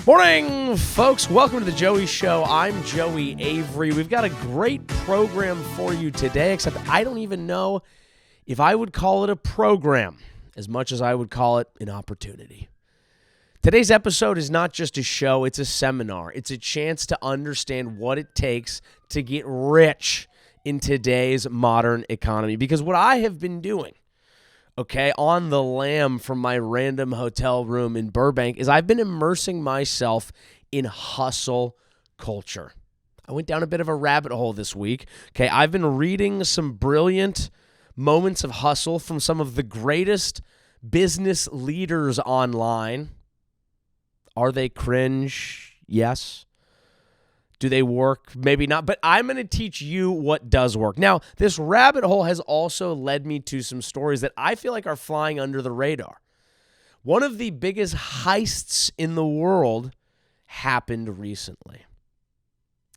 Morning, folks. Welcome to the Joey Show. I'm Joey Avery. We've got a great program for you today, except I don't even know if I would call it a program as much as I would call it an opportunity. Today's episode is not just a show, it's a seminar. It's a chance to understand what it takes to get rich in today's modern economy. Because what I have been doing, on the lam from my random hotel room in Burbank, is I've been immersing myself in hustle culture. I went down a bit of a rabbit hole this week. I've been reading some brilliant moments of hustle from some of the greatest business leaders online. Are they cringe? Yes. Do they work? Maybe not. But I'm going to teach you what does work. Now, this rabbit hole has also led me to some stories that I feel like are flying under the radar. One of the biggest heists in the world happened recently.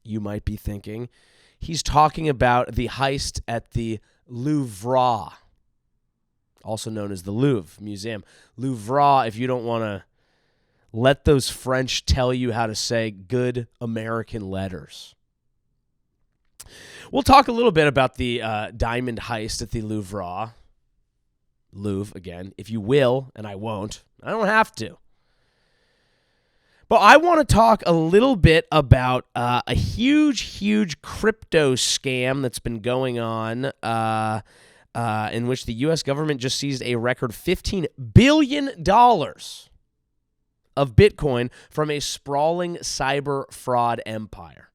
You might be thinking, he's talking about the heist at the Louvre, also known as the Louvre Museum. Louvre, if you don't want to let those French tell you how to say good American letters. We'll talk a little bit about the diamond heist at the Louvre. Louvre, again, if you will, and I won't. I don't have to. But I want to talk a little bit about a huge crypto scam that's been going on in which the U.S. government just seized a record $15 billion of Bitcoin from a sprawling cyber fraud empire.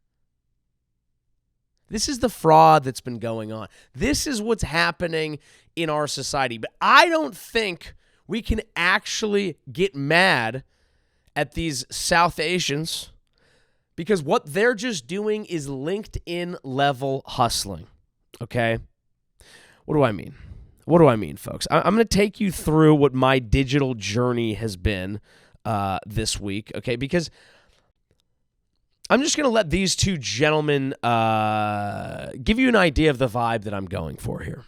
This is the fraud that's been going on. This is what's happening in our society. But I don't think we can actually get mad at these South Asians because what they're just doing is LinkedIn level hustling. Okay? What do I mean? What do I mean, folks? I'm going to take you through what my digital journey has been this week, because I'm just going to let these two gentlemen give you an idea of the vibe that I'm going for here.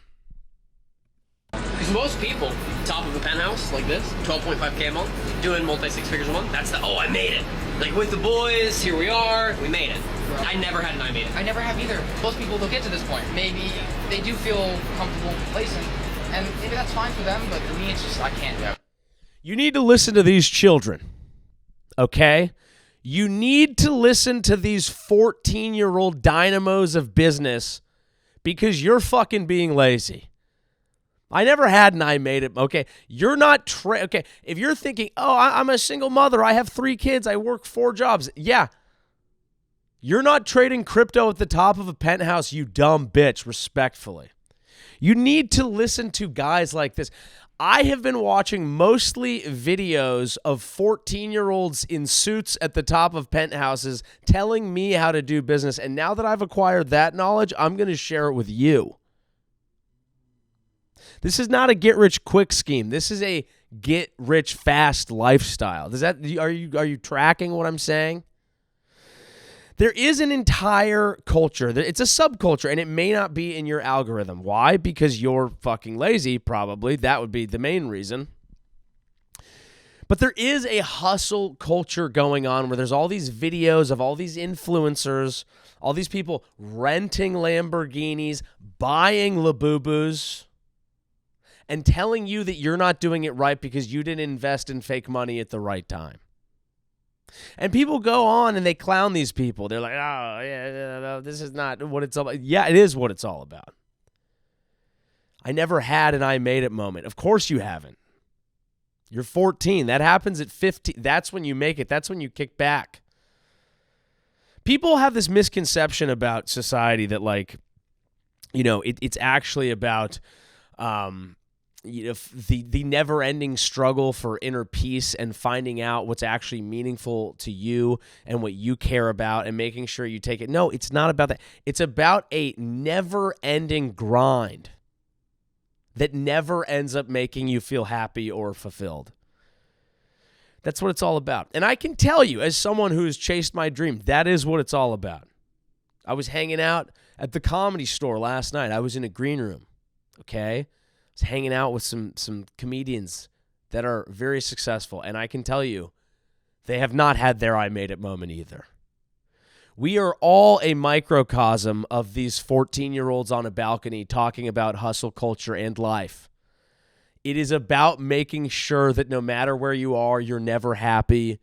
Because most people, top of a penthouse like this, 12.5K a month, doing multi-six figures a month, that's I made it. Like with the boys, here we are, we made it. I never had an I made it. I never have either. Most people don't get to this point. Maybe they do feel comfortable, complacent, and maybe that's fine for them, but for me, it's just, I can't do it. You need to listen to these children, okay? You need to listen to these 14-year-old dynamos of business because you're fucking being lazy. I never had and I made it, okay? You're not, okay, if you're thinking, I'm a single mother, I have 3 kids, I work 4 jobs, yeah. You're not trading crypto at the top of a penthouse, you dumb bitch, respectfully. You need to listen to guys like this. I have been watching mostly videos of 14-year-olds in suits at the top of penthouses telling me how to do business. And now that I've acquired that knowledge, I'm going to share it with you. This is not a get-rich-quick scheme. This is a get-rich-fast lifestyle. Are you tracking what I'm saying? There is an entire culture. It's a subculture, and it may not be in your algorithm. Why? Because you're fucking lazy, probably. That would be the main reason. But there is a hustle culture going on where there's all these videos of all these influencers, all these people renting Lamborghinis, buying Labubus, and telling you that you're not doing it right because you didn't invest in fake money at the right time. And people go on and they clown these people. They're like, no, this is not what it's all about. Yeah, it is what it's all about. I never had an I made it moment. Of course you haven't. You're 14. That happens at 15. That's when you make it. That's when you kick back. People have this misconception about society that it's actually about the never-ending struggle for inner peace and finding out what's actually meaningful to you and what you care about and making sure you take it. No, it's not about that. It's about a never-ending grind that never ends up making you feel happy or fulfilled. That's what it's all about. And I can tell you, as someone who has chased my dream, that is what it's all about. I was hanging out at the Comedy Store last night. I was in a green room, okay? I was hanging out with some comedians that are very successful. And I can tell you, They have not had their I made it moment either. We are all a microcosm of these 14-year-olds on a balcony talking about hustle culture and life. It is about making sure that no matter where you are, you're never happy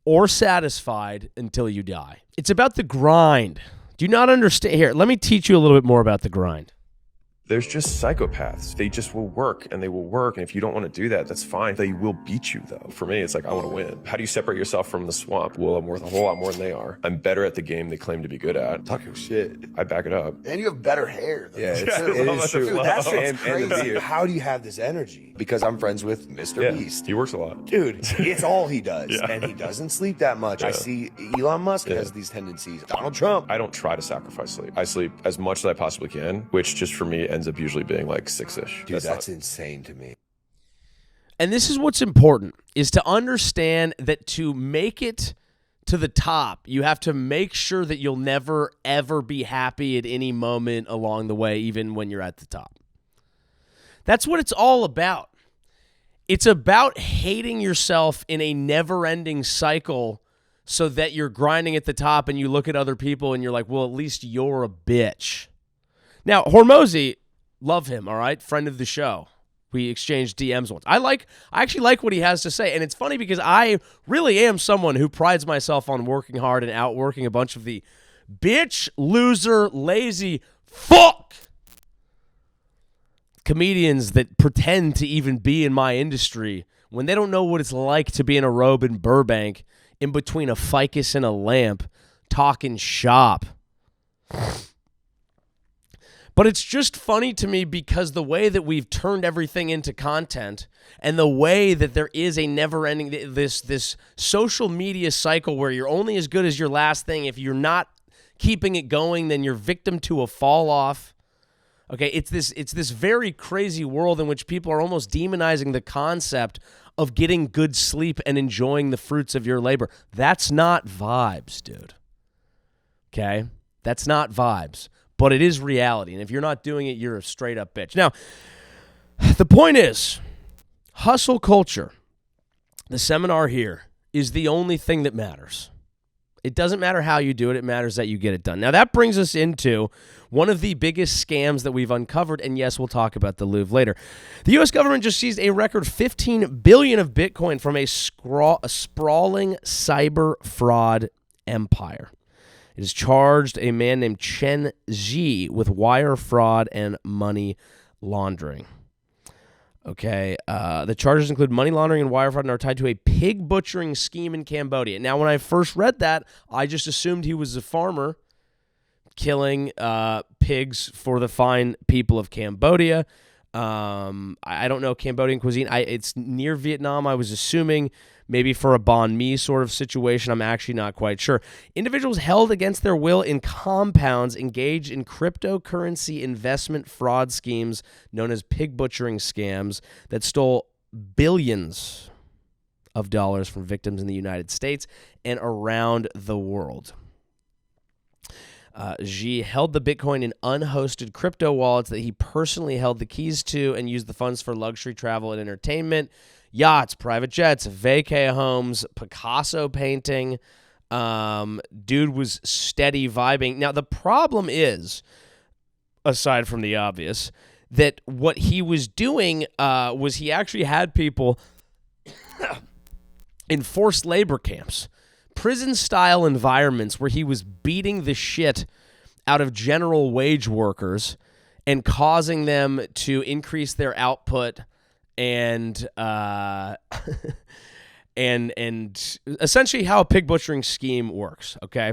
or satisfied until you die. It's about the grind. Do you not understand? Here, let me teach you a little bit more about the grind. There's just psychopaths. They just will work and they will work. And if you don't want to do that, that's fine. They will beat you though. For me, it's like, I want to win. How do you separate yourself from the swamp? Well, I'm worth a whole lot more than they are. I'm better at the game they claim to be good at. Talking shit. I back it up. And you have better hair. Yeah, it is true. Dude, that's And crazy. the beard. How do you have this energy? Because I'm friends with Mr. Beast. He works a lot. Dude, it's all he does. Yeah. And he doesn't sleep that much. I see Elon Musk has these tendencies. Donald Trump. I don't try to sacrifice sleep. I sleep as much as I possibly can, which just for me ends up usually being like 6-ish. Dude, that's insane to me. And this is what's important, is to understand that to make it to the top, you have to make sure that you'll never, ever be happy at any moment along the way, even when you're at the top. That's what it's all about. It's about hating yourself in a never-ending cycle so that you're grinding at the top and you look at other people and you're like, well, at least you're a bitch. Now, Hormozy, love him, all right? Friend of the show. We exchanged DMs once. I actually like what he has to say. And it's funny because I really am someone who prides myself on working hard and outworking a bunch of the bitch, loser, lazy, fuck comedians that pretend to even be in my industry when they don't know what it's like to be in a robe in Burbank in between a ficus and a lamp talking shop. But it's just funny to me because the way that we've turned everything into content and the way that there is a never-ending, this social media cycle where you're only as good as your last thing. If you're not keeping it going, then you're victim to a fall-off. Okay, it's this very crazy world in which people are almost demonizing the concept of getting good sleep and enjoying the fruits of your labor. That's not vibes, dude. Okay? That's not vibes. But it is reality. And if you're not doing it, you're a straight up bitch. Now, the point is, hustle culture, the seminar here, is the only thing that matters. It doesn't matter how you do it. It matters that you get it done. Now, that brings us into one of the biggest scams that we've uncovered. And yes, we'll talk about the Louvre later. The U.S. government just seized a record $15 billion of Bitcoin from a sprawling cyber fraud empire. It has charged a man named Chen Zhi with wire fraud and money laundering. Okay, the charges include money laundering and wire fraud and are tied to a pig butchering scheme in Cambodia. Now, when I first read that, I just assumed he was a farmer killing pigs for the fine people of Cambodia. I don't know Cambodian cuisine. It's near Vietnam. I was assuming maybe for a banh mi sort of situation. I'm actually not quite sure. Individuals held against their will in compounds engaged in cryptocurrency investment fraud schemes known as pig butchering scams that stole billions of dollars from victims in the United States and around the world. Xi held the Bitcoin in unhosted crypto wallets that he personally held the keys to and used the funds for luxury travel and entertainment, yachts, private jets, vacay homes, Picasso painting. Dude was steady vibing. Now, the problem is, aside from the obvious, that what he was doing was he actually had people in forced labor camps, prison-style environments where he was beating the shit out of general wage workers and causing them to increase their output and and essentially how a pig butchering scheme works, okay,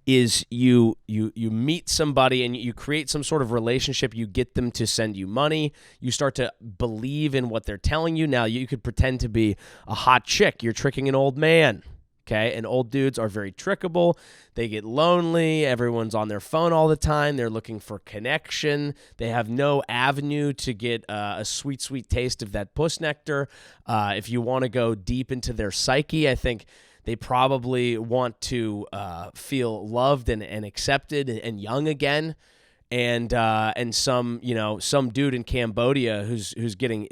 is you meet somebody and you create some sort of relationship. You get them to send you money. You start to believe in what they're telling you. Now, you could pretend to be a hot chick. You're tricking an old man, okay? And old dudes are very trickable. They get lonely. Everyone's on their phone all the time. They're looking for connection. They have no avenue to get a sweet, sweet taste of that puss nectar. If you want to go deep into their psyche, I think they probably want to feel loved and accepted and young again. And some dude in Cambodia who's getting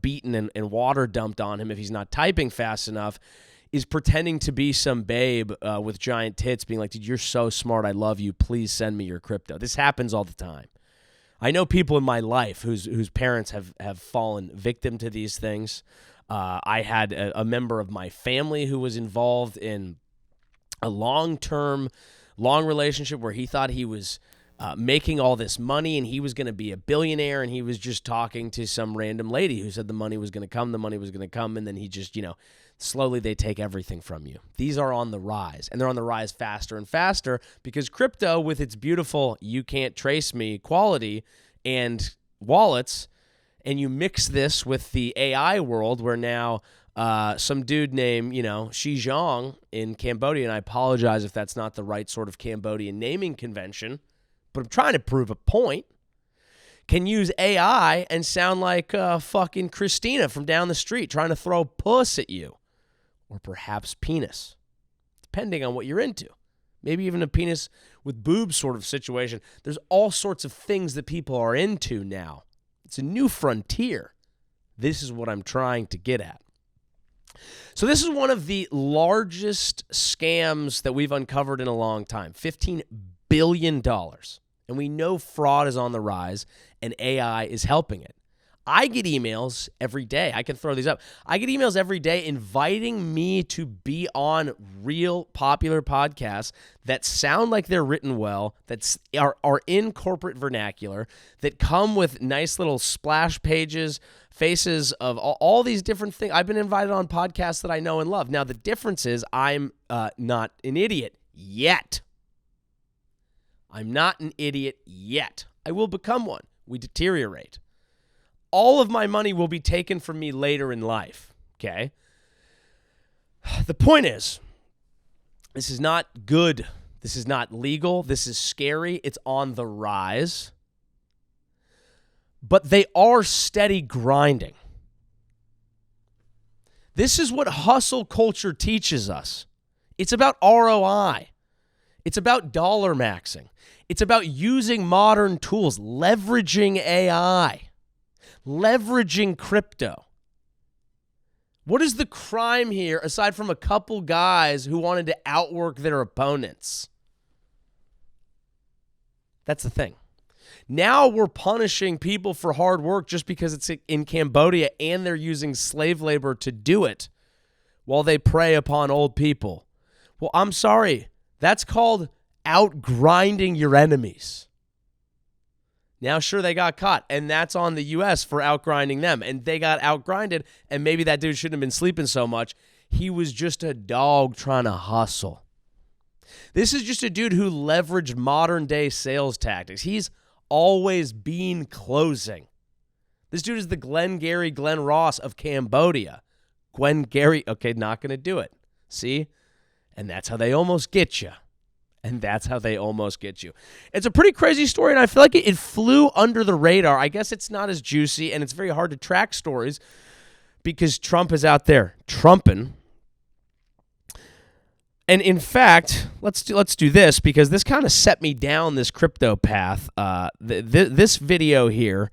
beaten and water dumped on him if he's not typing fast enough, is pretending to be some babe with giant tits, being like, dude, you're so smart. I love you. Please send me your crypto. This happens all the time. I know people in my life whose parents have fallen victim to these things. I had a member of my family who was involved in a long relationship where he thought he was making all this money and he was going to be a billionaire, and he was just talking to some random lady who said the money was going to come, and then he just, slowly they take everything from you. These are on the rise, and they're on the rise faster and faster because crypto, with its beautiful "you can't trace me" quality and wallets, and you mix this with the AI world where now some dude named, Xi Zhang in Cambodia, and I apologize if that's not the right sort of Cambodian naming convention, but I'm trying to prove a point, can use AI and sound like fucking Christina from down the street trying to throw puss at you. Or perhaps penis, depending on what you're into. Maybe even a penis with boobs sort of situation. There's all sorts of things that people are into now. It's a new frontier. This is what I'm trying to get at. So this is one of the largest scams that we've uncovered in a long time, $15 billion. And we know fraud is on the rise, and AI is helping it. I get emails every day. I can throw these up. I get emails every day inviting me to be on real popular podcasts that sound like they're written well, that are in corporate vernacular, that come with nice little splash pages, faces of all these different things. I've been invited on podcasts that I know and love. Now, the difference is I'm not an idiot yet. I'm not an idiot yet. I will become one. We deteriorate. All of my money will be taken from me later in life, okay? The point is, this is not good. This is not legal. This is scary. It's on the rise. But they are steady grinding. This is what hustle culture teaches us. It's about ROI. It's about dollar maxing. It's about using modern tools, leveraging AI. Leveraging crypto. What is the crime here aside from a couple guys who wanted to outwork their opponents? That's the thing. Now we're punishing people for hard work just because it's in Cambodia and they're using slave labor to do it while they prey upon old people. Well, I'm sorry. That's called outgrinding your enemies. Now, sure, they got caught, and that's on the U.S. for outgrinding them, and they got outgrinded, and maybe that dude shouldn't have been sleeping so much. He was just a dog trying to hustle. This is just a dude who leveraged modern-day sales tactics. He's always been closing. This dude is the Glenn Ross of Cambodia. Glengarry, okay, not going to do it. See? And that's how they almost get you. It's a pretty crazy story, and I feel like it flew under the radar. I guess it's not as juicy, and it's very hard to track stories because Trump is out there trumping. And in fact, let's do this because this kind of set me down this crypto path. This video here,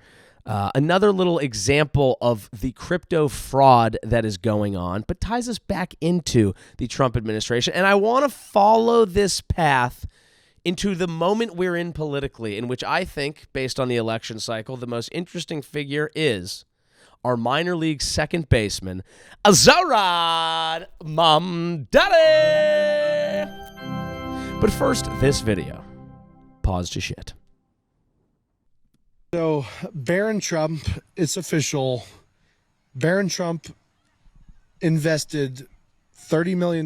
another little example of the crypto fraud that is going on, but ties us back into the Trump administration. And I want to follow this path into the moment we're in politically, in which I think, based on the election cycle, the most interesting figure is our minor league second baseman, Azarad Mamdani. But first, this video. Pause to shit. So, Barron Trump, it's official. Barron Trump invested $30 million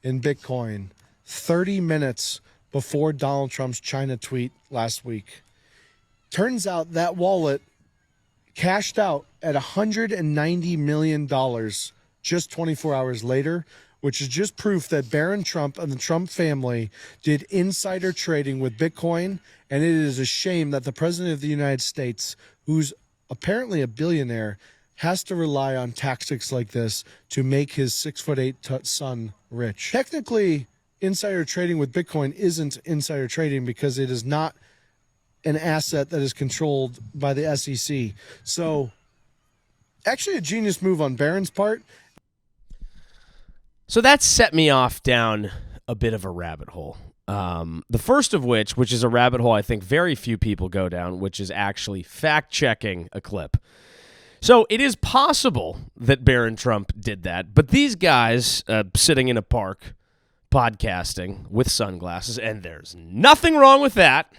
in Bitcoin 30 minutes before Donald Trump's China tweet last week. Turns out that wallet cashed out at $190 million just 24 hours later, which is just proof that Barron Trump and the Trump family did insider trading with Bitcoin. And it is a shame that the president of the United States, who's apparently a billionaire, has to rely on tactics like this to make his 6'8" son rich. Technically, insider trading with Bitcoin isn't insider trading because it is not an asset that is controlled by the SEC. So Actually, a genius move on Barron's part. So that set me off down a bit of a rabbit hole. The first of which is a rabbit hole I think very few people go down, which is actually fact-checking a clip. So it is possible that Barron Trump did that, but these guys sitting in a park podcasting with sunglasses, and there's nothing wrong with that,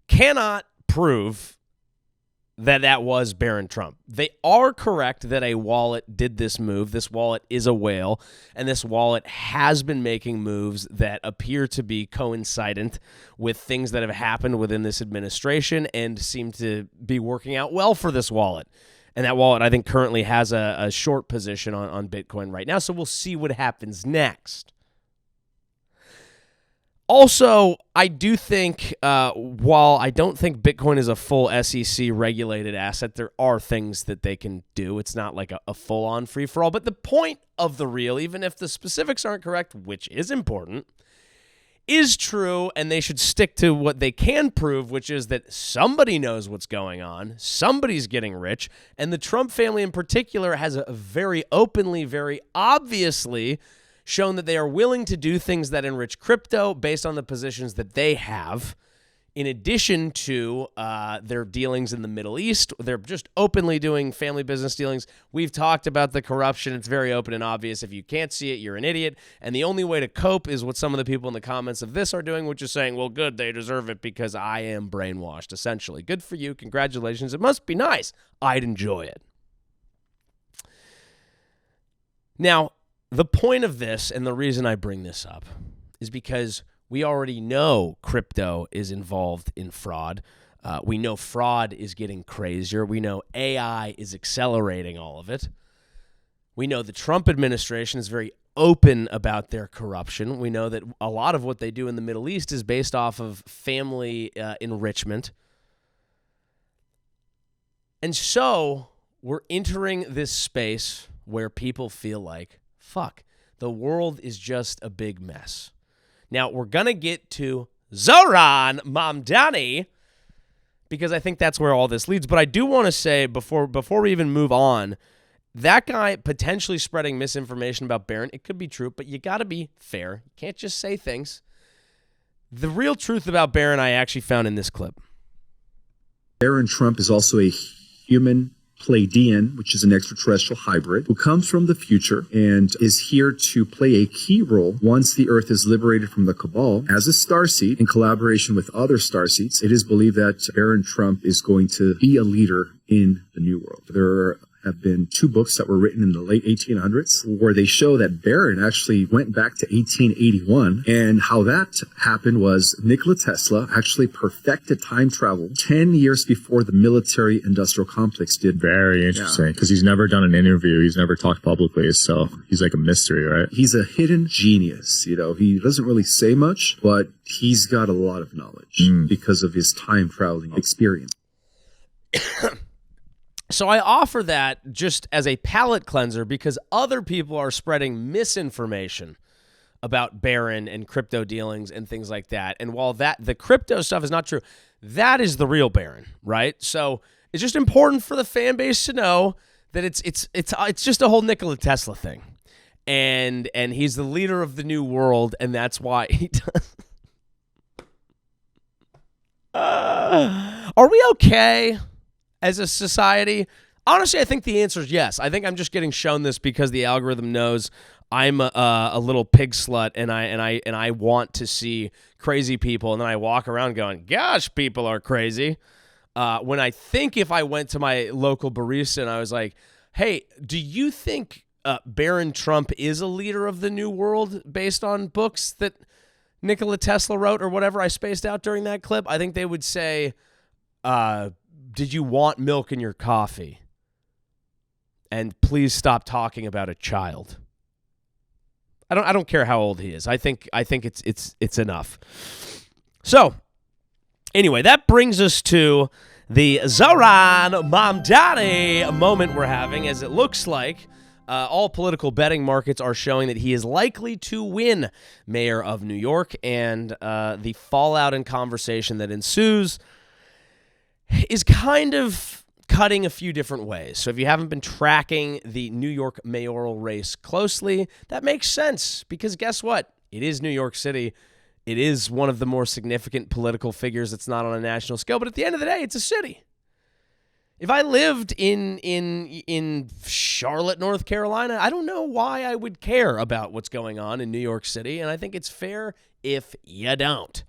cannot prove that was Barron Trump. They are correct that a wallet did this move. This wallet is a whale, and this wallet has been making moves that appear to be coincident with things that have happened within this administration and seem to be working out well for this wallet. And that wallet, I think, currently has a short position on Bitcoin right now, so we'll see what happens next. Also, I do think, while I don't think Bitcoin is a full SEC-regulated asset, there are things that they can do. It's not like a full-on free-for-all. But the point of the reel, even if the specifics aren't correct, which is important, is true, and they should stick to what they can prove, which is that somebody knows what's going on, somebody's getting rich, and the Trump family in particular has a very openly, very obviously shown that they are willing to do things that enrich crypto based on the positions that they have, in addition to their dealings in the Middle East. They're just openly doing family business dealings. We've talked about the corruption. It's very open and obvious. If you can't see it, you're an idiot. And the only way to cope is what some of the people in the comments of this are doing, which is saying, well, good, they deserve it because I am brainwashed, essentially. Good for you. Congratulations. It must be nice. I'd enjoy it. Now, the point of this, and the reason I bring this up, is because we already know crypto is involved in fraud. We know fraud is getting crazier. We know AI is accelerating all of it. We know the Trump administration is very open about their corruption. We know that a lot of what they do in the Middle East is based off of family enrichment. And so we're entering this space where people feel like, fuck, the world is just a big mess. Now, we're going to get to Zohran Mamdani because I think that's where all this leads. But I do want to say, before we even move on, that guy potentially spreading misinformation about Barron, it could be true, but you got to be fair. You can't just say things. The real truth about Barron I actually found in this clip. Barron Trump is also a human Pleiadian, which is an extraterrestrial hybrid, who comes from the future and is here to play a key role once the Earth is liberated from the Cabal as a starseed in collaboration with other starseeds. It is believed that Barron Trump is going to be a leader in the New World. There have been two books that were written in the late 1800s where they show that Barron actually went back to 1881, and how that happened was Nikola Tesla actually perfected time travel 10 years before the military industrial complex did. Very interesting, because he's never done an interview, he's never talked publicly, so he's like a mystery, right? He's a hidden genius, he doesn't really say much, but he's got a lot of knowledge because of his time traveling experience. So I offer that just as a palate cleanser because other people are spreading misinformation about Barron and crypto dealings and things like that. And while the crypto stuff is not true, that is the real Barron, right? So it's just important for the fan base to know that it's just a whole Nikola Tesla thing. And he's the leader of the new world, and that's why he does. Are we okay as a society? Honestly, I think the answer is yes. I think I'm just getting shown this because the algorithm knows I'm a little pig slut, and I want to see crazy people, and then I walk around going, "Gosh, people are crazy." When I think if I went to my local barista and I was like, "Hey, do you think Barron Trump is a leader of the new world based on books that Nikola Tesla wrote or whatever I spaced out during that clip?" I think they would say, "Did you want milk in your coffee? And please stop talking about a child." I don't care how old he is. I think it's enough. So, anyway, that brings us to the Zohran Mamdani moment we're having, as it looks like all political betting markets are showing that he is likely to win mayor of New York, and the fallout and conversation that ensues is kind of cutting a few different ways. So if you haven't been tracking the New York mayoral race closely, that makes sense because guess what? It is New York City. It is one of the more significant political figures that's not on a national scale, but at the end of the day, it's a city. If I lived in Charlotte, North Carolina, I don't know why I would care about what's going on in New York City, and I think it's fair if you don't.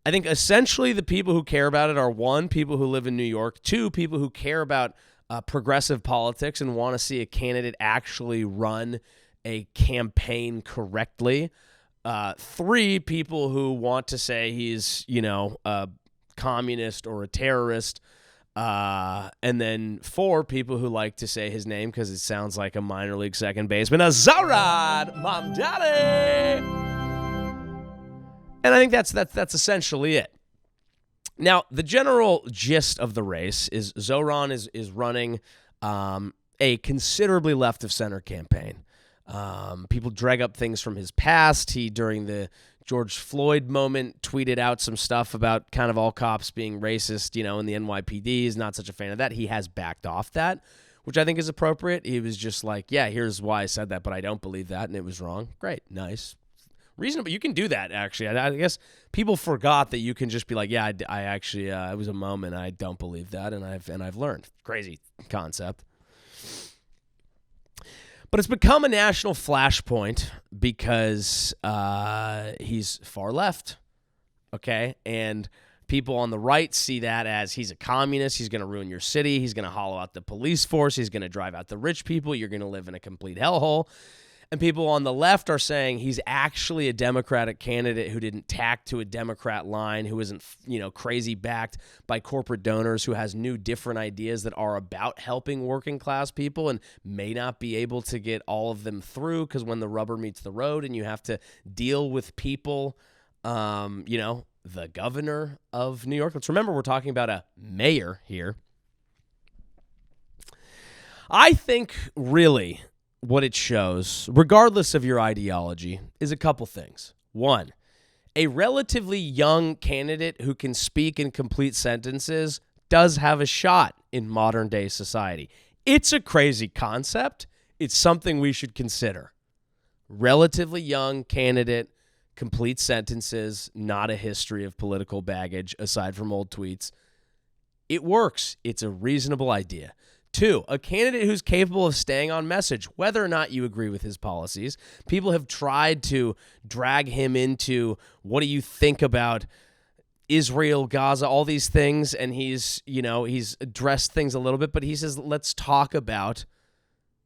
I think essentially the people who care about it are, one, people who live in New York, two, people who care about progressive politics and want to see a candidate actually run a campaign correctly, three, people who want to say he's, a communist or a terrorist, and then four, people who like to say his name because it sounds like a minor league second baseman, Azarad Mamdani. And I think that's essentially it. Now, the general gist of the race is Zoran is running a considerably left of center campaign. People drag up things from his past. He, during the George Floyd moment, tweeted out some stuff about kind of all cops being racist, and the NYPD is not such a fan of that. He has backed off that, which I think is appropriate. He was just like, yeah, here's why I said that, but I don't believe that, and it was wrong. Great, nice. Reasonable. You can do that, actually. I guess people forgot that you can just be like, yeah, I actually, it was a moment. I don't believe that, and I've learned. Crazy concept. But it's become a national flashpoint because he's far left, okay? And people on the right see that as he's a communist, he's going to ruin your city, he's going to hollow out the police force, he's going to drive out the rich people, you're going to live in a complete hellhole. And people on the left are saying he's actually a Democratic candidate who didn't tack to a Democrat line, who isn't, crazy backed by corporate donors, who has new, different ideas that are about helping working class people and may not be able to get all of them through because when the rubber meets the road and you have to deal with people, the governor of New York. Let's remember we're talking about a mayor here. I think really what it shows, regardless of your ideology, is a couple things. One, a relatively young candidate who can speak in complete sentences does have a shot in modern day society. It's a crazy concept. It's something we should consider. Relatively young candidate, complete sentences, not a history of political baggage aside from old tweets. It works. It's a reasonable idea. Two, a candidate who's capable of staying on message, whether or not you agree with his policies. People have tried to drag him into, what do you think about Israel, Gaza, all these things, and he's addressed things a little bit, but he says, let's talk about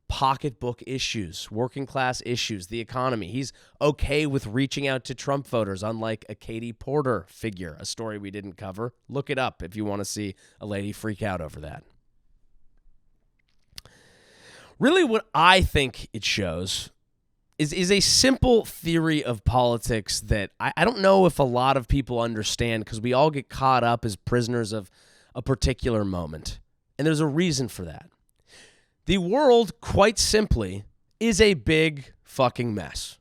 pocketbook issues, working class issues, the economy. He's okay with reaching out to Trump voters, unlike a Katie Porter figure, a story we didn't cover. Look it up if you want to see a lady freak out over that. Really what I think it shows is a simple theory of politics that I don't know if a lot of people understand because we all get caught up as prisoners of a particular moment. And there's a reason for that. The world, quite simply, is a big fucking mess.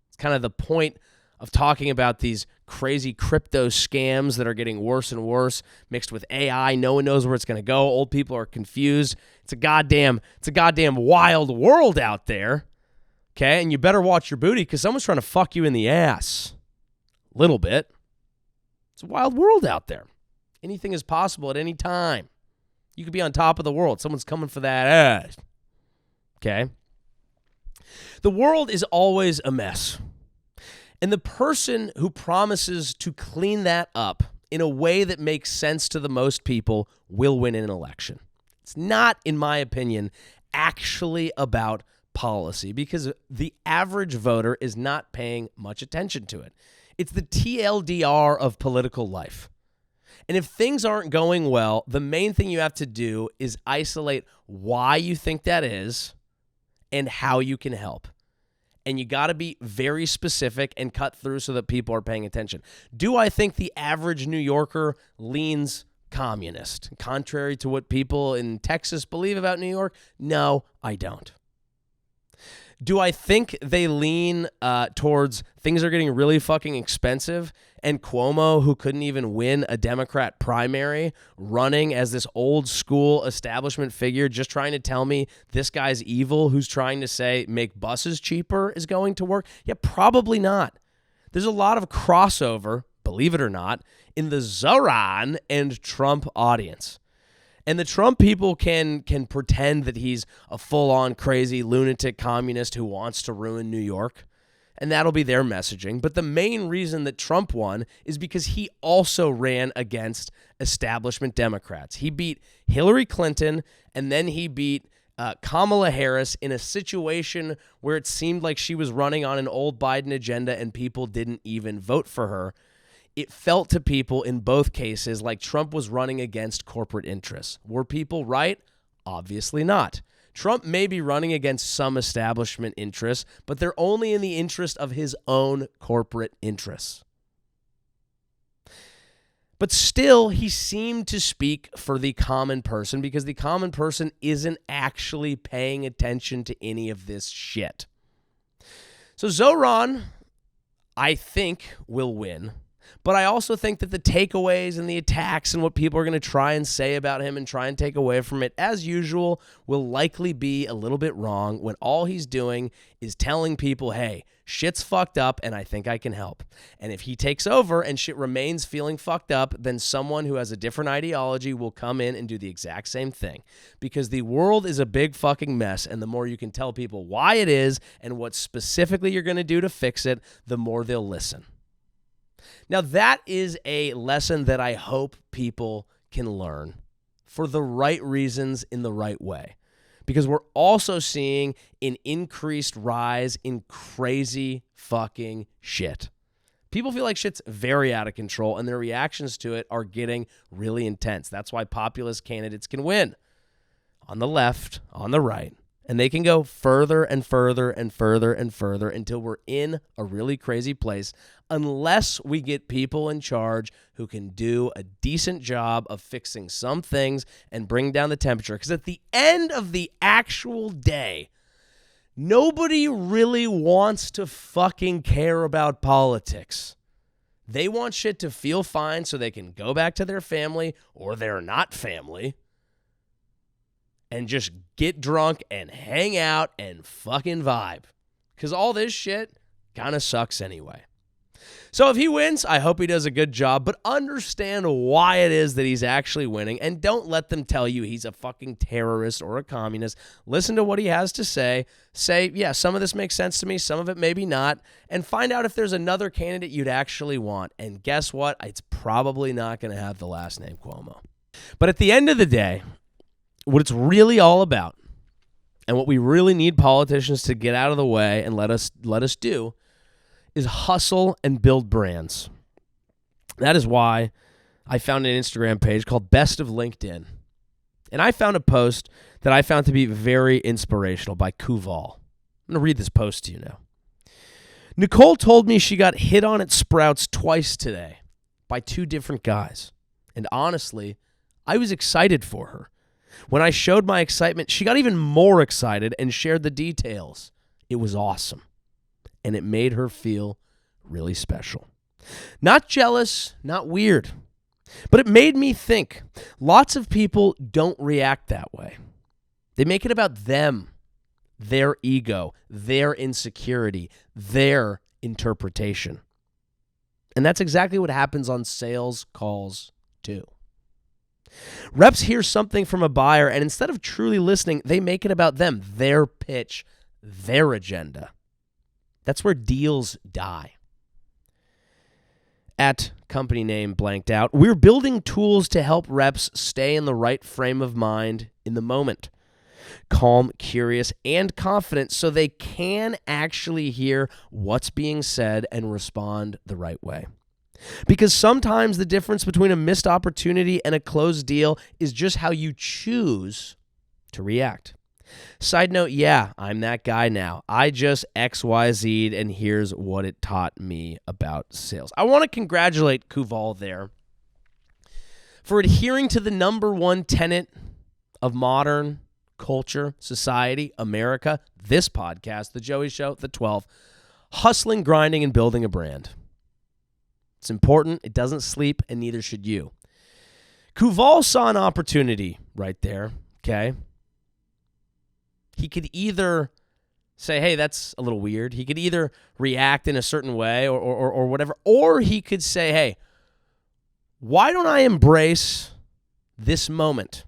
It's kind of the point of talking about these crazy crypto scams that are getting worse and worse, mixed with AI. No one knows where it's going to go. Old people are confused. It's a goddamn wild world out there. Okay, and you better watch your booty because someone's trying to fuck you in the ass. A little bit. It's a wild world out there. Anything is possible at any time. You could be on top of the world. Someone's coming for that ass. Okay? The world is always a mess. And the person who promises to clean that up in a way that makes sense to the most people will win an election. It's not, in my opinion, actually about policy because the average voter is not paying much attention to it. It's the TLDR of political life. And if things aren't going well, the main thing you have to do is isolate why you think that is and how you can help. And you got to be very specific and cut through so that people are paying attention. Do I think the average New Yorker leans communist, contrary to what people in Texas believe about New York? No, I don't. Do I think they lean towards things are getting really fucking expensive and Cuomo, who couldn't even win a Democrat primary, running as this old school establishment figure, just trying to tell me this guy's evil who's trying to say make buses cheaper is going to work? Yeah, probably not. There's a lot of crossover, believe it or not, in the Zoran and Trump audience. And the Trump people can pretend that he's a full-on crazy lunatic communist who wants to ruin New York, and that'll be their messaging. But the main reason that Trump won is because he also ran against establishment Democrats. He beat Hillary Clinton, and then he beat Kamala Harris in a situation where it seemed like she was running on an old Biden agenda and people didn't even vote for her. It felt to people in both cases like Trump was running against corporate interests. Were people right? Obviously not. Trump may be running against some establishment interests, but they're only in the interest of his own corporate interests. But still, he seemed to speak for the common person because the common person isn't actually paying attention to any of this shit. So Zoran, I think, will win. But I also think that the takeaways and the attacks and what people are going to try and say about him and try and take away from it, as usual, will likely be a little bit wrong when all he's doing is telling people, hey, shit's fucked up and I think I can help. And if he takes over and shit remains feeling fucked up, then someone who has a different ideology will come in and do the exact same thing. Because the world is a big fucking mess, and the more you can tell people why it is and what specifically you're going to do to fix it, the more they'll listen. Now, that is a lesson that I hope people can learn for the right reasons in the right way. Because we're also seeing an increased rise in crazy fucking shit. People feel like shit's very out of control, and their reactions to it are getting really intense. That's why populist candidates can win on the left, on the right. And they can go further and further and further and further until we're in a really crazy place, unless we get people in charge who can do a decent job of fixing some things and bring down the temperature. Because at the end of the actual day, nobody really wants to fucking care about politics. They want shit to feel fine so they can go back to their family or their not family and just get drunk and hang out and fucking vibe. Because all this shit kind of sucks anyway. So if he wins, I hope he does a good job, but understand why it is that he's actually winning, and don't let them tell you he's a fucking terrorist or a communist. Listen to what he has to say. Say, yeah, some of this makes sense to me, some of it maybe not, and find out if there's another candidate you'd actually want. And guess what? It's probably not going to have the last name Cuomo. But at the end of the day, what it's really all about, and what we really need politicians to get out of the way and let us do, is hustle and build brands. That is why I found an Instagram page called Best of LinkedIn. And I found a post that I found to be very inspirational by Kuval. I'm going to read this post to you now. Nicole told me she got hit on at Sprouts twice today by two different guys. And honestly, I was excited for her. When I showed my excitement, she got even more excited and shared the details. It was awesome. And it made her feel really special. Not jealous, not weird. But it made me think. Lots of people don't react that way. They make it about them, their ego, their insecurity, their interpretation. And that's exactly what happens on sales calls too. Reps hear something from a buyer, and instead of truly listening, they make it about them, their pitch, their agenda. That's where deals die. At company name blanked out, we're building tools to help reps stay in the right frame of mind in the moment. Calm, curious, and confident so they can actually hear what's being said and respond the right way. Because sometimes the difference between a missed opportunity and a closed deal is just how you choose to react. Side note, yeah, I'm that guy now. I just XYZ'd, and here's what it taught me about sales. I want to congratulate Kuval there for adhering to the number one tenet of modern culture, society, America, this podcast, The Joey Show, The 12, hustling, grinding, and building a brand. It's important. It doesn't sleep, and neither should you. Kuval saw an opportunity right there, okay? He could either say, hey, that's a little weird. He could either react in a certain way or whatever, or he could say, hey, why don't I embrace this moment?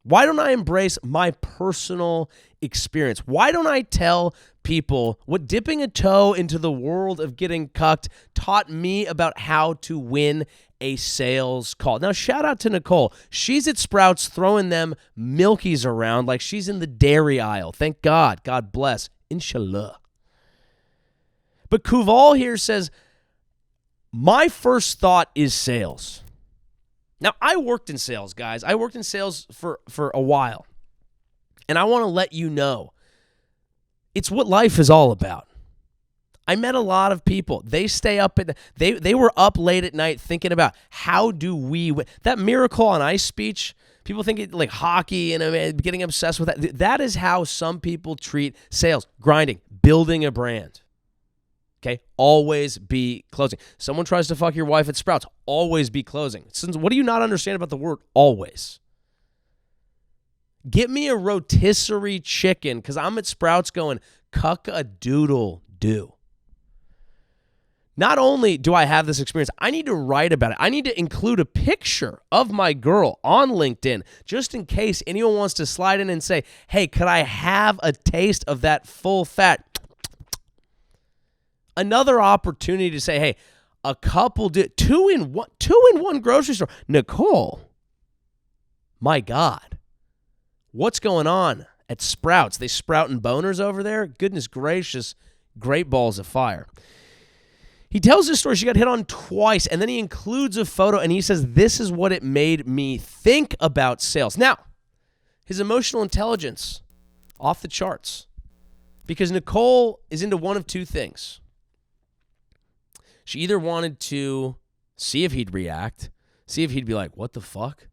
Why don't I embrace my personal experience? Why don't I tell people what dipping a toe into the world of getting cucked taught me about how to win a sales call? Now, shout out to Nicole. She's at Sprouts throwing them Milkies around like she's in the dairy aisle. Thank God. God bless. Inshallah. But Kuval here says, my first thought is sales. Now, I worked in sales, guys. I worked in sales for a while. And I want to let you know, it's what life is all about. I met a lot of people. They stay up they were up late at night thinking about how do we win. That Miracle on Ice speech, people think it like hockey and getting obsessed with that. That is how some people treat sales, grinding, building a brand. Okay, always be closing. Someone tries to fuck your wife at Sprouts, always be closing. What do you not understand about the word always? Get me a rotisserie chicken because I'm at Sprouts going, cuck-a-doodle-doo. Not only do I have this experience, I need to write about it. I need to include a picture of my girl on LinkedIn just in case anyone wants to slide in and say, hey, could I have a taste of that full fat? Another opportunity to say, hey, a couple did two in one grocery store. Nicole, my God, what's going on at Sprouts? They sprouting boners over there? Goodness gracious, great balls of fire. He tells this story. She got hit on twice, and then he includes a photo, and he says, this is what it made me think about sales. Now, his emotional intelligence, off the charts, because Nicole is into one of two things. She either wanted to see if he'd react, see if he'd be like, what the fuck?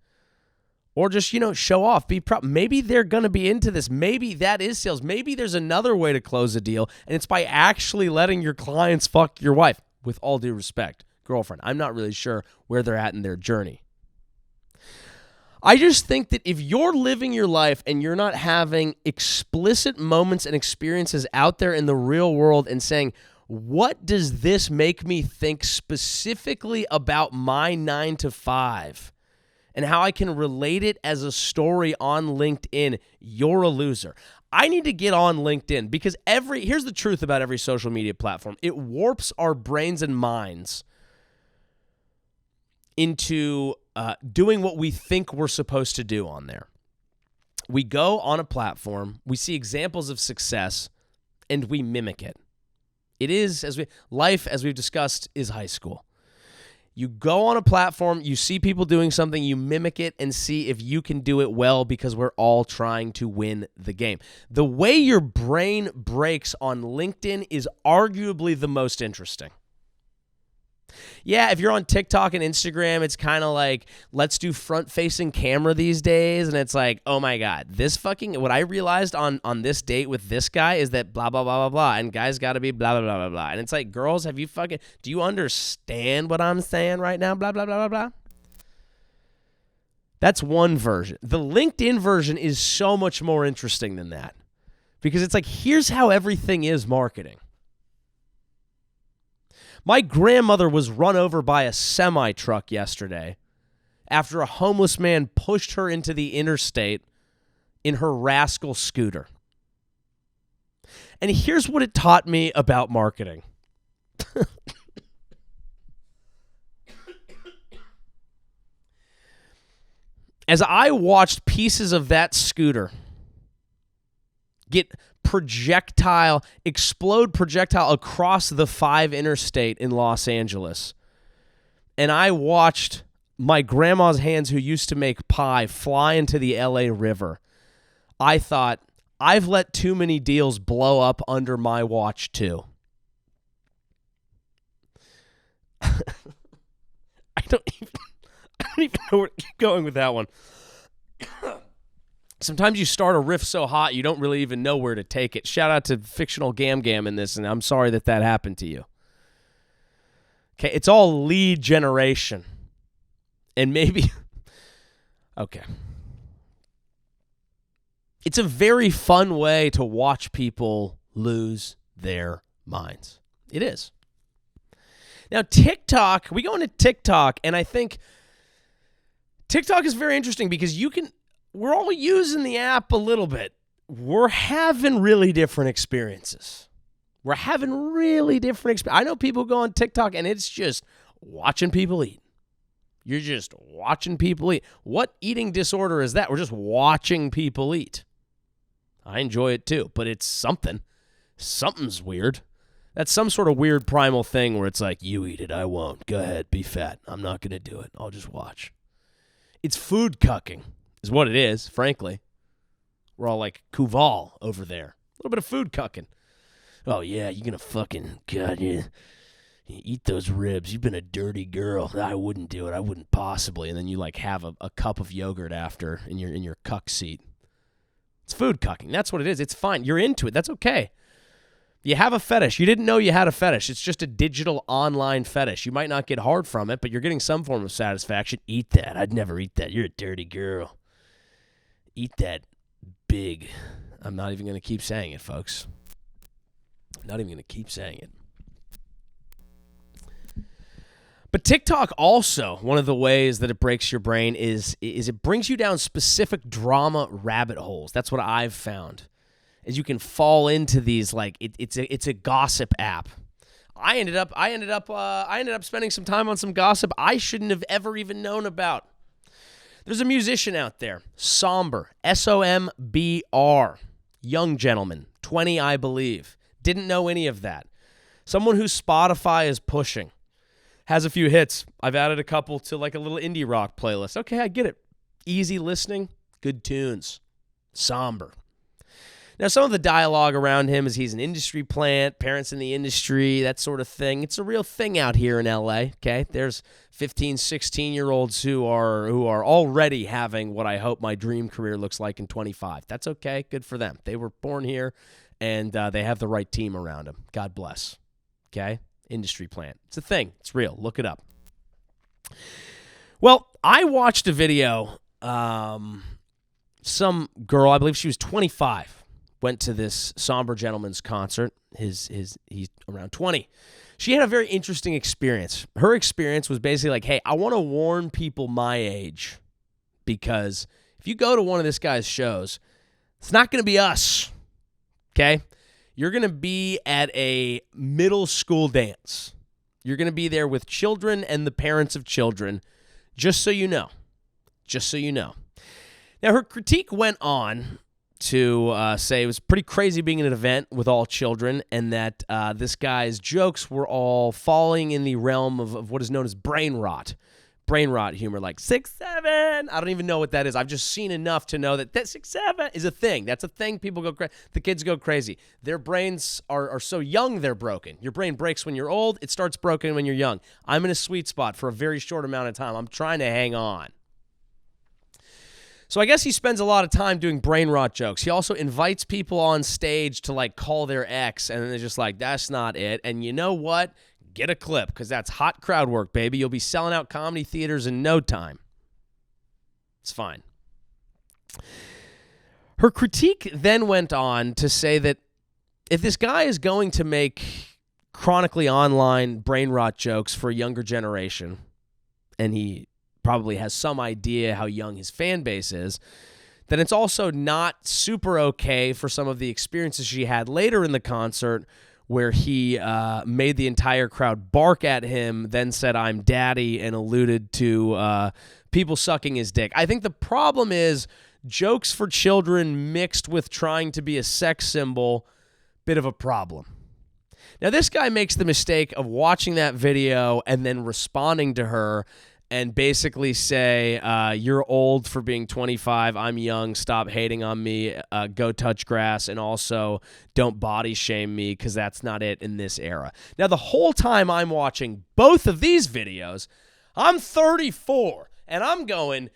Or just, show off, be proud. Maybe they're going to be into this. Maybe that is sales. Maybe there's another way to close a deal, and it's by actually letting your clients fuck your wife. With all due respect, girlfriend. I'm not really sure where they're at in their journey. I just think that if you're living your life and you're not having explicit moments and experiences out there in the real world and saying, what does this make me think specifically about my 9 to 5 and how I can relate it as a story on LinkedIn, you're a loser. I need to get on LinkedIn because here's the truth about every social media platform. It warps our brains and minds into doing what we think we're supposed to do on there. We go on a platform, we see examples of success, and we mimic it. It is, life, as we've discussed, is high school. You go on a platform, you see people doing something, you mimic it and see if you can do it well because we're all trying to win the game. The way your brain breaks on LinkedIn is arguably the most interesting. Yeah, if you're on TikTok and Instagram, it's kind of like, let's do front-facing camera these days. And it's like, oh my God, what I realized on this date with this guy is that blah, blah, blah, blah, blah. And guys got to be blah, blah, blah, blah, blah. And it's like, girls, do you understand what I'm saying right now? Blah, blah, blah, blah, blah. That's one version. The LinkedIn version is so much more interesting than that because it's like, here's how everything is marketing. My grandmother was run over by a semi-truck yesterday after a homeless man pushed her into the interstate in her rascal scooter. And here's what it taught me about marketing. As I watched pieces of that scooter explode projectile across the 5 interstate in Los Angeles. And I watched my grandma's hands who used to make pie fly into the LA River. I thought, I've let too many deals blow up under my watch too. I don't even know where to keep going with that one. Sometimes you start a riff so hot you don't really even know where to take it. Shout out to fictional Gam Gam in this, and I'm sorry that happened to you. Okay, it's all lead generation. And maybe... Okay. It's a very fun way to watch people lose their minds. It is. Now, TikTok, we go into TikTok, and I think TikTok is very interesting because we're all using the app a little bit. We're having really different experiences. I know people go on TikTok, and it's just watching people eat. You're just watching people eat. What eating disorder is that? We're just watching people eat. I enjoy it too, but it's something. Something's weird. That's some sort of weird primal thing where it's like, you eat it, I won't. Go ahead, be fat. I'm not going to do it. I'll just watch. It's food cucking is what it is, frankly. We're all like Kuval over there. A little bit of food cucking. Oh, yeah, you're going to fucking, God, you eat those ribs. You've been a dirty girl. I wouldn't do it. I wouldn't possibly. And then you like have a cup of yogurt after in your cuck seat. It's food cucking. That's what it is. It's fine. You're into it. That's okay. You have a fetish. You didn't know you had a fetish. It's just a digital online fetish. You might not get hard from it, but you're getting some form of satisfaction. Eat that. I'd never eat that. You're a dirty girl. Eat that big. I'm not even going to keep saying it, folks. I'm not even going to keep saying it. But TikTok also, one of the ways that it breaks your brain is it brings you down specific drama rabbit holes. That's what I've found. Is you can fall into these like it's a gossip app. I ended up spending some time on some gossip I shouldn't have ever even known about. There's a musician out there, Somber, SOMBR, young gentleman, 20 I believe. Didn't know any of that. Someone who Spotify is pushing. Has a few hits. I've added a couple to like a little indie rock playlist. Okay, I get it. Easy listening, good tunes. Somber. Now, some of the dialogue around him is he's an industry plant, parents in the industry, that sort of thing. It's a real thing out here in LA, okay? There's 15, 16-year-olds who are already having what I hope my dream career looks like in 25. That's okay. Good for them. They were born here, and they have the right team around them. God bless, okay? Industry plant. It's a thing. It's real. Look it up. Well, I watched a video. Some girl, I believe she was 25, went to this Somber gentleman's concert. He's around 20. She had a very interesting experience. Her experience was basically like, hey, I want to warn people my age because if you go to one of this guy's shows, it's not going to be us, okay? You're going to be at a middle school dance. You're going to be there with children and the parents of children, just so you know. Just so you know. Now, her critique went on to say it was pretty crazy being in an event with all children and that this guy's jokes were all falling in the realm of what is known as brain rot. Brain rot humor, like 6'7". I don't even know what that is. I've just seen enough to know that 6'7" is a thing. That's a thing. People go crazy. The kids go crazy. Their brains are so young, they're broken. Your brain breaks when you're old. It starts broken when you're young. I'm in a sweet spot for a very short amount of time. I'm trying to hang on. So I guess he spends a lot of time doing brain rot jokes. He also invites people on stage to like call their ex, and then they're just like, that's not it. And you know what? Get a clip, because that's hot crowd work, baby. You'll be selling out comedy theaters in no time. It's fine. Her critique then went on to say that if this guy is going to make chronically online brain rot jokes for a younger generation, and he probably has some idea how young his fan base is, then it's also not super okay for some of the experiences she had later in the concert where he made the entire crowd bark at him, then said, I'm daddy, and alluded to people sucking his dick. I think the problem is jokes for children mixed with trying to be a sex symbol, bit of a problem. Now, this guy makes the mistake of watching that video and then responding to her and basically say, you're old for being 25, I'm young, stop hating on me, go touch grass, and also don't body shame me because that's not it in this era. Now, the whole time I'm watching both of these videos, I'm 34, and I'm going,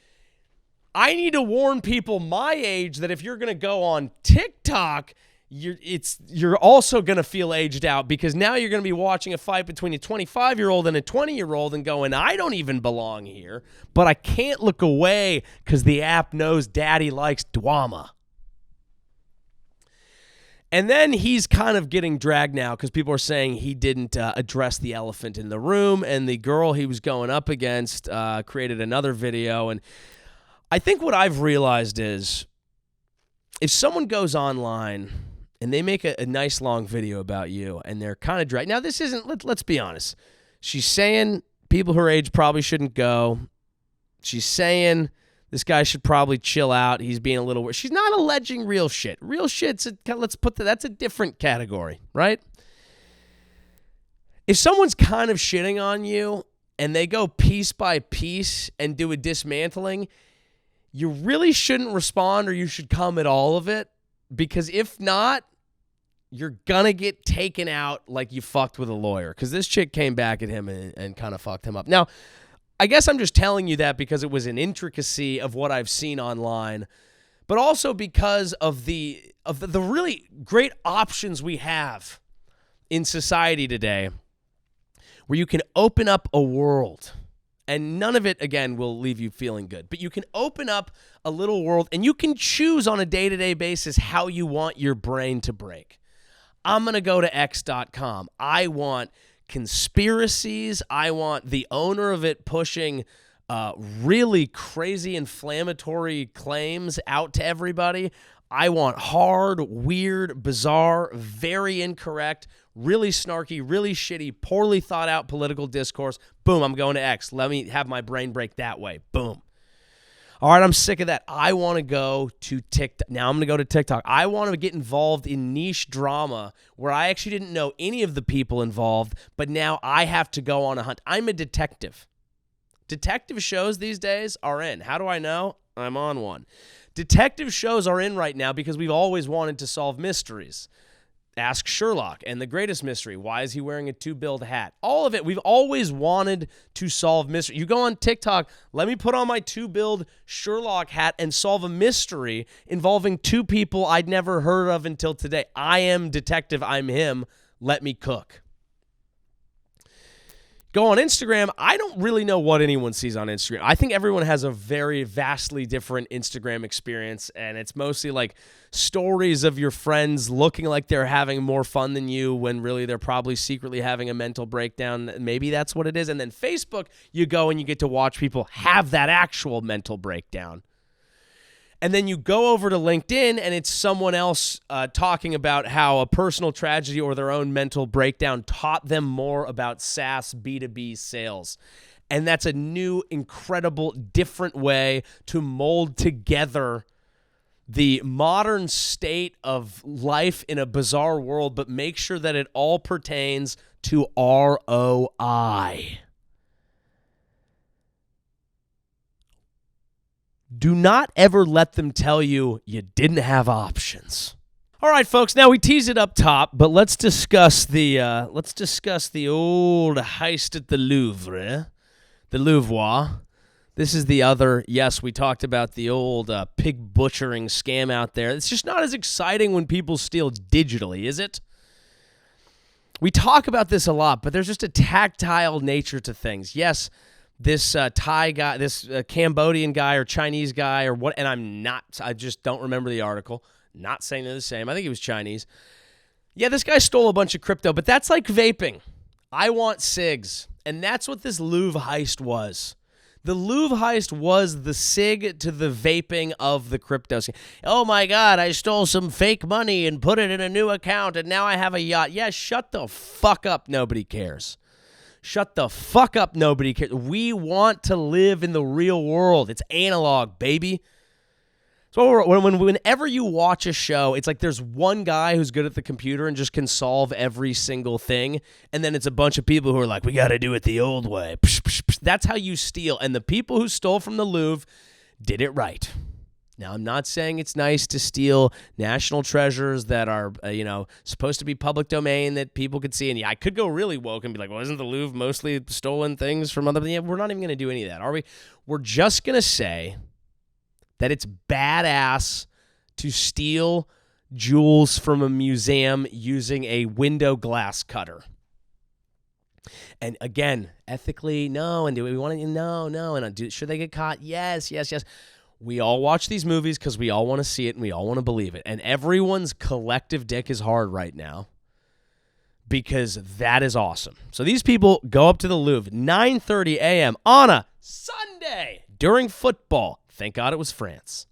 I need to warn people my age that if you're going to go on TikTok, you're also going to feel aged out, because now you're going to be watching a fight between a 25-year-old and a 20-year-old and going, I don't even belong here, but I can't look away because the app knows daddy likes drama. And then he's kind of getting dragged now because people are saying he didn't address the elephant in the room, and the girl he was going up against created another video. And I think what I've realized is if someone goes online and they make a nice long video about you and they're kind of dragged. Now, this isn't, let's be honest. She's saying people her age probably shouldn't go. She's saying this guy should probably chill out. He's being a little weird. She's not alleging real shit. Real shit's, that's a different category, right? If someone's kind of shitting on you and they go piece by piece and do a dismantling, you really shouldn't respond, or you should come at all of it, because if not, you're going to get taken out like you fucked with a lawyer, because this chick came back at him and kind of fucked him up. Now, I guess I'm just telling you that because it was an intricacy of what I've seen online, but also because of the really great options we have in society today where you can open up a world. And none of it, again, will leave you feeling good. But you can open up a little world, and you can choose on a day-to-day basis how you want your brain to break. I'm going to go to X.com. I want conspiracies. I want the owner of it pushing really crazy inflammatory claims out to everybody. I want hard, weird, bizarre, very incorrect, really snarky, really shitty, poorly thought out political discourse. Boom, I'm going to X. Let me have my brain break that way. Boom. All right, I'm sick of that. I want to go to TikTok. Now I'm going to go to TikTok. I want to get involved in niche drama where I actually didn't know any of the people involved, but now I have to go on a hunt. I'm a detective. Detective shows these days are in. How do I know? I'm on one. Detective shows are in right now because we've always wanted to solve mysteries. Ask Sherlock and the greatest mystery. Why is he wearing a two-billed hat? All of it. We've always wanted to solve mystery. You go on TikTok, let me put on my two-billed Sherlock hat and solve a mystery involving two people I'd never heard of until today. I am detective. I'm him. Let me cook. Go on Instagram. I don't really know what anyone sees on Instagram. I think everyone has a very vastly different Instagram experience, and it's mostly like stories of your friends looking like they're having more fun than you when really they're probably secretly having a mental breakdown. Maybe that's what it is. And then Facebook, you go and you get to watch people have that actual mental breakdown. And then you go over to LinkedIn and it's someone else talking about how a personal tragedy or their own mental breakdown taught them more about SaaS B2B sales. And that's a new, incredible, different way to mold together the modern state of life in a bizarre world, but make sure that it all pertains to ROI. Do not ever let them tell you you didn't have options. All right, folks. Now we teased it up top, but let's discuss the old heist at the Louvre, the Louvre. This is the other. Yes, we talked about the old pig butchering scam out there. It's just not as exciting when people steal digitally, is it? We talk about this a lot, but there's just a tactile nature to things. Yes. This Thai guy, this Cambodian guy or Chinese guy or what, and I just don't remember the article. Not saying they're the same. I think he was Chinese. Yeah, this guy stole a bunch of crypto, but that's like vaping. I want cigs. And that's what this Louvre heist was. The Louvre heist was the cig to the vaping of the crypto scam. Oh my God, I stole some fake money and put it in a new account and now I have a yacht. Yeah, shut the fuck up. Nobody cares. Shut the fuck up, nobody cares. We want to live in the real world. It's analog, baby. So whenever you watch a show, it's like there's one guy who's good at the computer and just can solve every single thing, and then it's a bunch of people who are like, we got to do it the old way. That's how you steal, and the people who stole from the Louvre did it right. Now, I'm not saying it's nice to steal national treasures that are, supposed to be public domain that people could see. And yeah, I could go really woke and be like, well, isn't the Louvre mostly stolen things from other? Yeah, we're not even going to do any of that, are we? We're just going to say that it's badass to steal jewels from a museum using a window glass cutter. And again, ethically, no. And do we want to? No. And should they get caught? Yes. We all watch these movies because we all want to see it and we all want to believe it. And everyone's collective dick is hard right now because that is awesome. So these people go up to the Louvre 9:30 a.m. on a Sunday during football. Thank God it was France.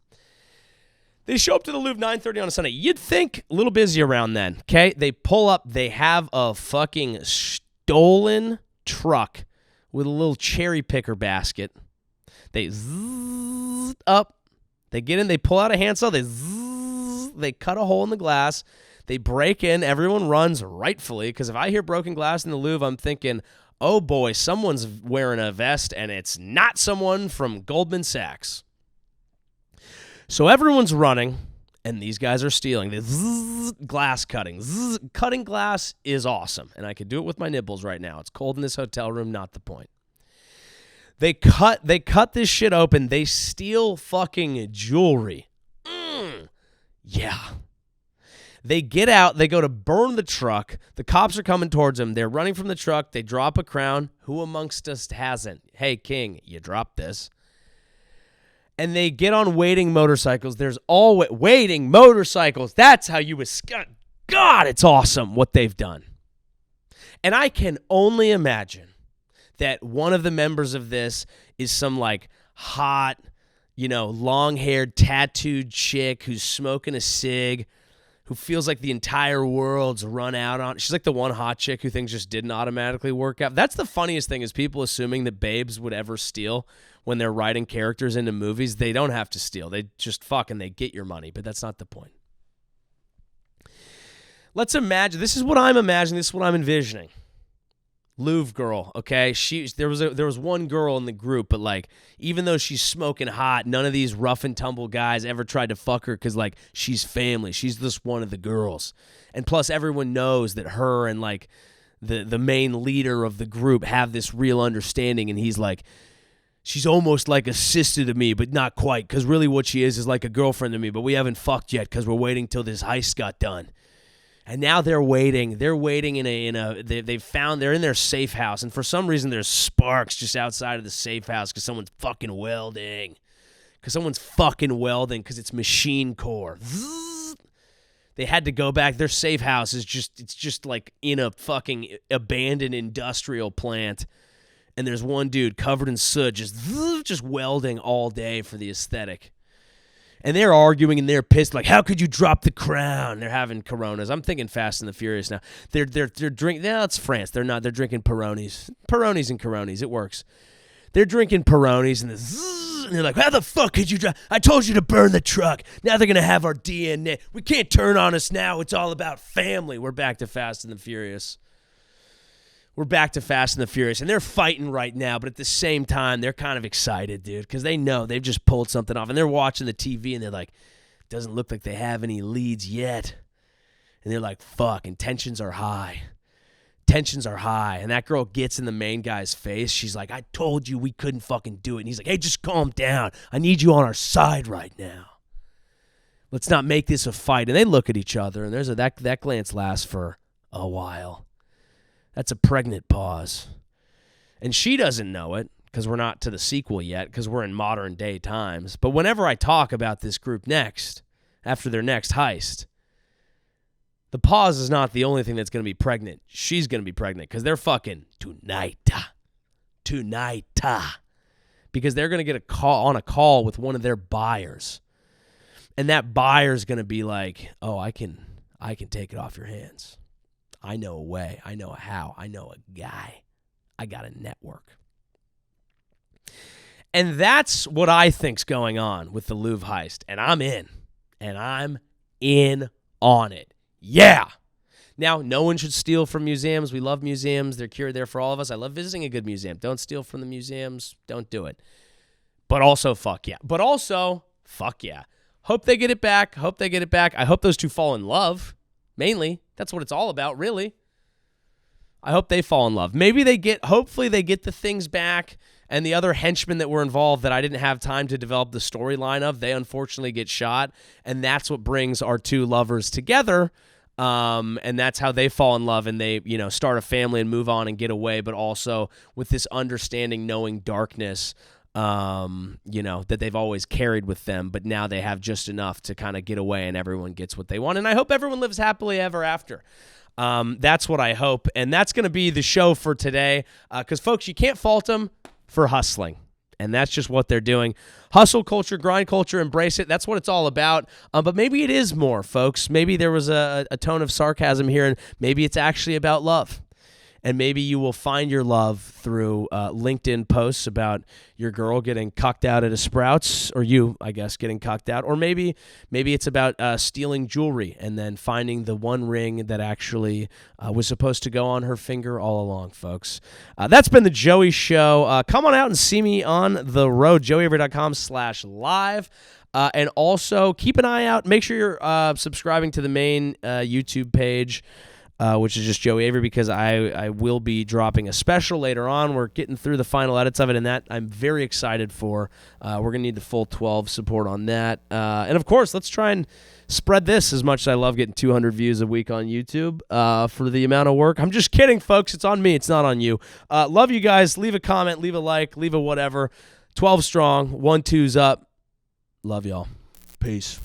They show up to the Louvre 9:30 on a Sunday. You'd think a little busy around then, okay? They pull up. They have a fucking stolen truck with a little cherry picker basket. They zzz up. They get in. They pull out a handsaw. They cut a hole in the glass. They break in. Everyone runs, rightfully, because if I hear broken glass in the Louvre, I'm thinking, oh boy, someone's wearing a vest, and it's not someone from Goldman Sachs. So everyone's running, and these guys are stealing. The glass cutting. Cutting glass is awesome, and I could do it with my nipples right now. It's cold in this hotel room, not the point. They cut this shit open. They steal fucking jewelry. Yeah. They get out. They go to burn the truck. The cops are coming towards them. They're running from the truck. They drop a crown. Who amongst us hasn't? Hey, King, you dropped this. And they get on waiting motorcycles. There's always waiting motorcycles. That's how you escape. God, it's awesome what they've done. And I can only imagine that one of the members of this is some like hot, long-haired, tattooed chick who's smoking a cig, who feels like the entire world's run out on. She's like the one hot chick who things just didn't automatically work out. That's the funniest thing is people assuming that babes would ever steal when they're writing characters into movies. They don't have to steal. They just they get your money, but that's not the point. Let's imagine, this is what I'm imagining, this is what I'm envisioning. Louvre girl, okay? There was one girl in the group, but like even though she's smoking hot, none of these rough and tumble guys ever tried to fuck her because like she's family. She's just one of the girls. And plus everyone knows that her and like the main leader of the group have this real understanding, and he's like, she's almost like a sister to me, but not quite, because really what she is like a girlfriend to me, but we haven't fucked yet because we're waiting till this heist got done. And now they're waiting. They're waiting they're in their safe house, and for some reason there's sparks just outside of the safe house because someone's fucking welding. Because it's machine core. They had to go back. Their safe house is just like in a fucking abandoned industrial plant, and there's one dude covered in soot just welding all day for the aesthetic. And they're arguing and they're pissed, like, how could you drop the crown? They're having Coronas. I'm thinking Fast and the Furious now. They're drinking. No, it's France. They're not. They're drinking Peronis. Peronis and Coronis. It works. They're drinking Peronis and they're like, how the fuck could you drop? I told you to burn the truck. Now they're gonna have our DNA. We can't turn on us now. It's all about family. We're back to Fast and the Furious. And they're fighting right now, but at the same time, they're kind of excited, dude, because they know they've just pulled something off, and they're watching the TV, and they're like, doesn't look like they have any leads yet. And they're like, fuck, and tensions are high. And that girl gets in the main guy's face. She's like, I told you we couldn't fucking do it. And he's like, hey, just calm down. I need you on our side right now. Let's not make this a fight. And they look at each other, and that glance lasts for a while. That's a pregnant pause. And she doesn't know it because we're not to the sequel yet because we're in modern day times. But whenever I talk about this group next, after their next heist, the pause is not the only thing that's going to be pregnant. She's going to be pregnant because they're fucking tonight. Because they're going to get on a call with one of their buyers. And that buyer's going to be like, oh, I can take it off your hands. I know a way. I know a how. I know a guy. I got a network. And that's what I think's going on with the Louvre heist. And I'm in. And I'm in on it. Yeah. Now, no one should steal from museums. We love museums. They're there for all of us. I love visiting a good museum. Don't steal from the museums. Don't do it. But also, fuck yeah. Hope they get it back. I hope those two fall in love. Mainly, that's what it's all about, really. I hope they fall in love. Hopefully they get the things back And the other henchmen that were involved that I didn't have time to develop the storyline of, they unfortunately get shot. And that's what brings our two lovers together. And that's how they fall in love and they, start a family and move on and get away, but also with this understanding, knowing darkness, that they've always carried with them, but now they have just enough to kind of get away and everyone gets what they want. And I hope everyone lives happily ever after. That's what I hope. And that's going to be the show for today. Because folks, you can't fault them for hustling. And that's just what they're doing. Hustle culture, grind culture, embrace it. That's what it's all about. But maybe it is more, folks. Maybe there was a tone of sarcasm here, and maybe it's actually about love. And maybe you will find your love through LinkedIn posts about your girl getting cucked out at a Sprouts, or you, I guess, getting cucked out. Or maybe it's about stealing jewelry and then finding the one ring that actually was supposed to go on her finger all along, folks. That's been the Joey Show. Come on out and see me on the road, joeyavery.com/live. And also keep an eye out. Make sure you're subscribing to the main YouTube page, which is just Joey Avery, because I will be dropping a special later on. We're getting through the final edits of it, and that I'm very excited for. We're going to need the full 12 support on that. And, of course, let's try and spread this as much as I love getting 200 views a week on YouTube for the amount of work. I'm just kidding, folks. It's on me. It's not on you. Love you guys. Leave a comment. Leave a like. Leave a whatever. 12 strong. 1-2's up. Love y'all. Peace.